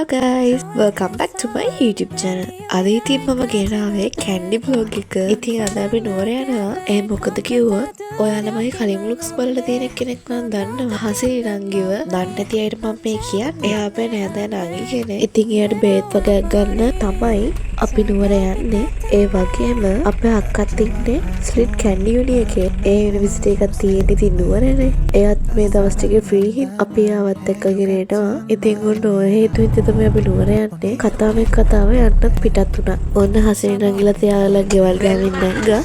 Hello guys, welcome back to my YouTube channel. අද ඉතින් මම ගෙනාවේ කැන්ඩි vlog එක. ඉතින් අද අපි නුවර යනවා. මොකද කිව්වොත් ඔයාලමයි කලින් vlogs බලලා තියෙන කෙනෙක් මම දන්නවා. හසිනි නංගිව. දන්නේ නැති අයට මම මේ කියන්නේ. එයා අපේ නෑදෑ නංගි කෙනෙක්. ඉතින් එයාට බේත් වගේක් ගන්න තමයි අපි නුවර යන්නේ. ඒ වගේම අපේ අක්කත් ඉන්නේ ස්ලිට් කැන්ඩි යුනි එකේ. ඒ යුනිවර්සිටි එකක් තියෙන ඉතින් නුවරනේ. එයාත් මේ දවස් ටිකේ ෆ්‍රී හින් අපි ආවත් එක්කගෙන එනවා. ඉතින් ඔන්න ඔය හේතු හින්දා තමයි අපි නුවර යන්නේ. කතාව යන්නත් පිටත් වුණා. ඔන්න හසිනි නංගිලා තියාලා ගෙවල් ගාමින් නැග්ගා.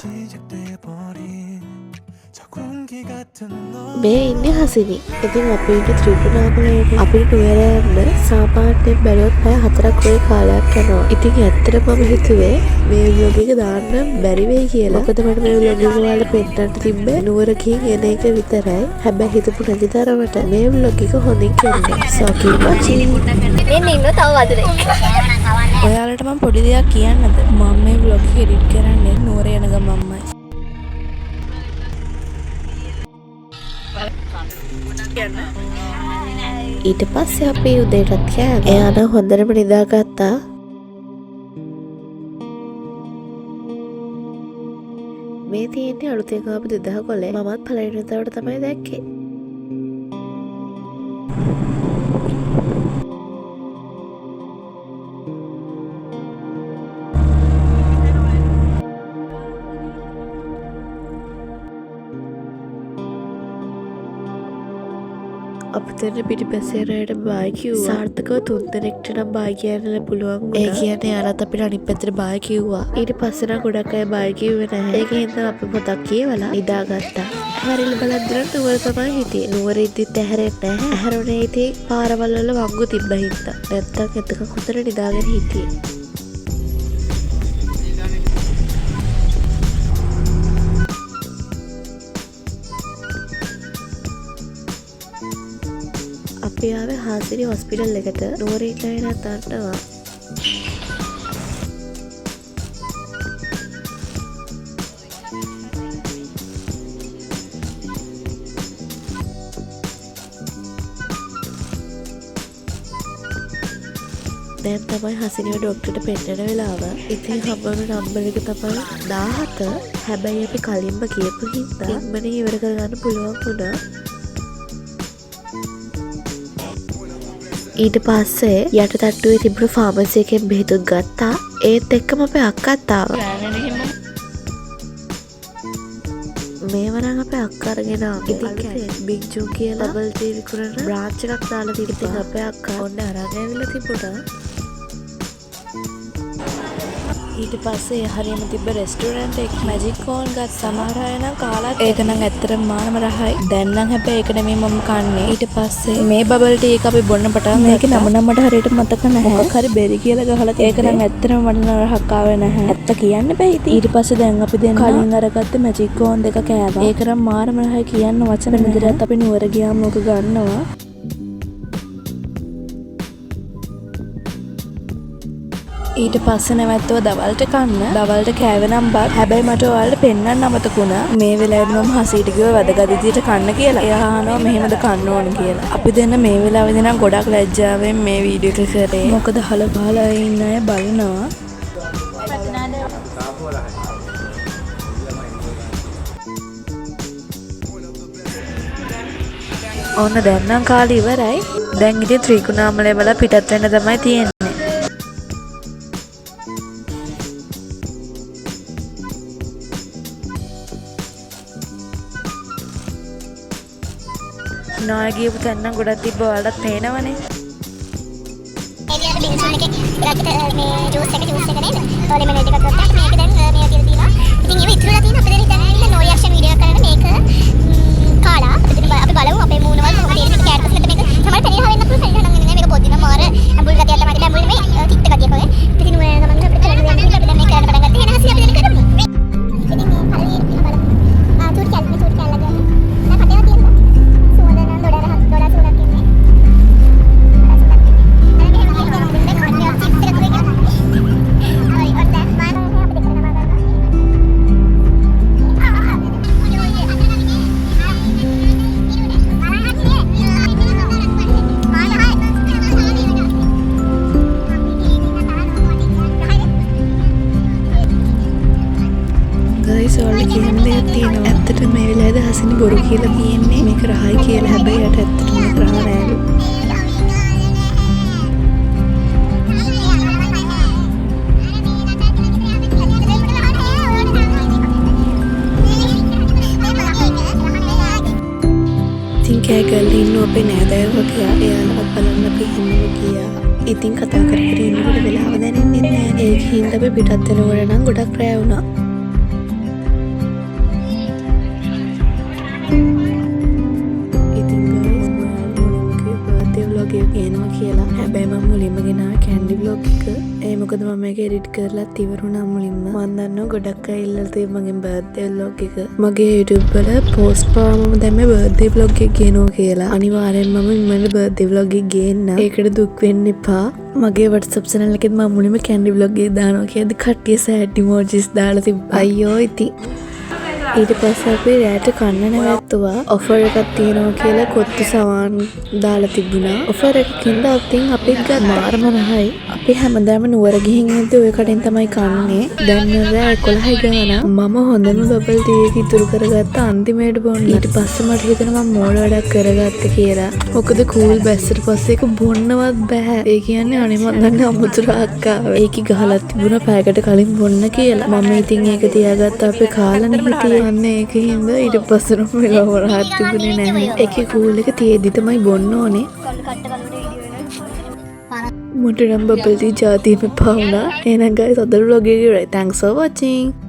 මේ ඉන්නේ හසිනි. ඉතින් අපි ඉන්නේ ත්‍රිකුණාමලයේ. අපිට නුවර යන්න සාමාන්‍යයෙන් බැලුවොත් පැය 4ක් වගේ කාලයක් යනවා. ඉතින් ඇත්තටම මම හිතුවේ මේ vlog එක දාන්න බැරි වෙයි කියලා. මොකද මට මේ vlog එක ඔයාලට පෙන්නන්න තිබ්බේ නුවර ගිහින් එන එක විතරයි. හැබැයි හිතපු නැති තරමට මේ vlog එක හොඳින් කරන්න. So keep watching. එන්න ඉන්න තව වතුරේ. ඔයාලට මම පොඩි දෙයක් කියන්නද? මම මේ vlog එක edit කරන්නේ නුවර යන ගමන්මයි. ඊට පස්සේ අපි උදේටත් කෑවා. එයා නම් හොඳටම නිදාගත්තා. මේ තියෙන්නේ අලුතෙන් ආපු 2000 කොලේ. මමත් පළවෙනි වතාවට තමයි දැක්කේ. අපිට පිටිපස්සේ රයට බායි කිව්වා. සාර්ථකව 3 දෙනෙක්ට නම් බායි කියන්න පුළුවන් වුණා. ඒ කියන්නේ යාළුවත් අපිට අනිත් පැත්තට බායි කිව්වා. ඊට පස්සේ නම් ගොඩක් අය බායි කිව්වේ නැහැ. ඒකෙන් හින්දා අපි පොතක් කියවලා නිදාගත්තා. හැරිල බලද්දී නුවර තමයි හිටියේ. නුවර ඉද්දිත් ඇහැරෙන්නේ නැහැ. ඇහැරුනේ ඉතින් පාරවල් වල වංගු තිබ්බ හින්දා. නැත්තම් එතක හොතර නිදාගෙන හිටියේ. අපි ආවේ හාසිනි හොස්පිටල් එකට. නුවර ඉන්න අය නම් දන්නවා. දැන් තමයි හසිනිව ඩොක්ටර්ට පෙන්නන වෙලාව. ඉතින් හම්බුන නම්බර් එක තමයි 17. හැබැයි අපි කලින්ම කියපු හින්දා ඉක්මනින් ඉවර කරගන්න පුළුවන් වුණා. ඊට පස්සේ යට තට්ටුවේ තිබුණු ෆාමසි එකෙන් බෙහෙතුත් ගත්තා. ඒත් එක්කම අපේ අක්කත් ආවා. මේව නම් අපේ අක්කා අරගෙන ආවා. ඉතින් බිග් ජූ කියලා බබල් ටී විකුණන බ්‍රාන්ච් එකක් දාලා තිබ්බා. අපේ අක්කා ඔන්න අරන් ඇවිල්ලා තිබුණා. ඊට පස්සේ හරියම තිබ්බ රෙස්ටෝරන්ට් එක මැජික් කෝන් ගත් සමහර අය නම් කාලා ඒක නම් ඇත්තටම මානම රහයි. දැන් නම් හැබැයි ඒක නෙමෙයි මම කන්නේ. ඊට පස්සේ මේ බබල් ටී එක අපි බොන්න පටන් මේකේ නම නම් මට හරියට මතක නැහැ. මොකක් හරි බෙරි කියලා ගහලා ඒක නම් ඇත්තටම මට නරහක් ආවේ නැහැ. ඇත්ත කියන්න බෑ ඉතින්. ඊට පස්සේ දැන් අපි දෙන්න කලින් අරගත්ත මැජික් කෝන් දෙක කෑවා. ඒක නම් මානම රහයි කියන්න වචන මෙදිරත් අපි නුවර ගියාම ඕක ගන්නවා. ඊට පස්සේ නැවැත්තුව දවල්ට කන්න. දවල්ට කෑවේ නම් බත්. හැබැයි මට ඔයාලට පෙන්වන්න අමතක වුණා. මේ වෙලාවට මම හසීට ගිහුවා වැදගත් විදියට කන්න කියලා. එයා අහනවා මෙහෙමද කන්න ඕන කියලා. අපි දෙන්න මේ වෙලාවේදී නම් ගොඩක් ලැජ්ජාවෙන් මේ වීඩියෝ එක කරේ. මොකද හල පහල ඉන්න අය බලනවා. ඕන දැන් නම් කාලේ ඉවරයි. දැන් ඉතින් ත්‍රිකුණාමලය වල පිටත් වෙන්න තමයි තියෙන්නේ. නාය ගියපු තැන නම් ගොඩක් තිබ්බ ඔයාලටත් පේනවනේ. ඒකට බින්සුන් එකේ මේ ජූස් එක නේද? ඔය ලෙමනේඩ් එකක් ගත්තා. මේක දැන් මේ තියලා තියෙනවා. ඉතින් ඒව ඉතුරුලා තියෙන අපිට දැන් ඉන්න නෝ රියැක්ෂන් වීඩියෝ එකක් කරන්න මේක කාලා අපි බලමු අපේ මූණවල කොහොමද තියෙන්නේ. මේක කැට් පස්සේ මේක තමයි පෙනියහ වෙන්න පුළුවන්. පෙනියහ නම් මේක බොද්දින මාර ඇඹුල් ගතියක් තමයි. ඇඹුල් නෙමෙයි තිත්ත ගතියක් වගේ. ඉතින් නුවර ගමන් අපිට කරන්න දෙයක් නෑ. අපි දැන් මේක කරන්න පටන් ගත්තා. එහෙනම් හසි අපි දැන් කරමු. ඉතින් මේ පළවෙනි බලමු. චූට් කැල්ලා ගන්න. දැන් පටේවා තියෙනවා. සුවඳ නම් දොඩ සුවඳක් ඉන්නේ. අර මෙහෙම ඔයාලට කියන්න දෙයක් තියෙනවා. ඇත්තටම මේ වෙලාවේදී හසිනි බොරු කියලා කියන්නේ මේක රහයි කියලා. හැබැයි යට ඇත්තටම මේක රහ නෑලු. ඉතින් කෑගල්ලා ඉන්න අපේ නෑදෑයෝ ගියා. එයාලවත් බලන්න අපි හින්නම ගියා. ඉතින් කතා කර කර ඉන්නකොට වෙලාව දැනෙන්නේ නැහැ. ඒක හින්දා අපි පිටත් වෙනකොට නම් ගොඩක් රෑ වුණා. ඉතින් guys මම birthday vlog එක ගේනවා කියලා. හැබැයි මම මුලින්ම ගෙනාවේ candy vlog එක. ඒ මොකද මම මේක edit කරලා ඉවරුණා මුලින්ම. මම දන්නවා ගොඩක් අය ඉල්ලලා තියෙනවා මගේ birthday vlog එක. මගේ YouTube වල post පාවම දැම්මේ birthday vlog එක ගේනවා කියලා. අනිවාර්යෙන්ම මම මගේ birthday vlog එක ගේන්න. ඒකට දුක් වෙන්න එපා. මගේ WhatsApp channel එකෙත් මම මුලින්ම candy vlog එක දානවා කියද්දි කට්ටිය sad emojis දාලා තිබ්බා. අයියෝ ඉතින් ඊට පස්සේ අපි රැට කන්න නැවැත්තුවා. ඔෆර් එකක් තියෙනවා කියලා කොත්තු සවාන් දාලා තිබුණා. ඔෆර් එකකින්ද අතින් අපිත් ගත්තා. මාරම රහයි. අපි හැමදාම නුවර ගිහින් ඉඳි ඔය කඩෙන් තමයි කන්නේ. දැන් රෑ 11 ගාන මම හොඳම බබල් ටී එක ඉතුරු කරගත්ත අන්තිමේට බොන්න. ඊට පස්සේ මට හිතෙනවා මම මෝඩ වැඩක් කරගත්ත කියලා. මොකද කූල් බැස්සට පස්සේ ඒක බොන්නවත් බෑ. ඒ කියන්නේ අනේ මන් දන්නේ අමුතු රාක්කා. ඒකි ගහලා තිබුණා පැයකට කලින් බොන්න කියලා. මම ඉතින් ඒක තියාගත්ත අපේ කාලා නිහිතිය. අන්න ඒක හින්දා ඊට පස්සේ නම් මෙලව රහත් තිබුණේ නැහැ. ඒකේ කූල් එක තියෙද්දි තමයි බොන්න ඕනේ. මුටනම් බබල් ටී ජාතියම පාවුණා. එහෙනම් guys අද vlog එක ඉවරයි. Thanks for watching.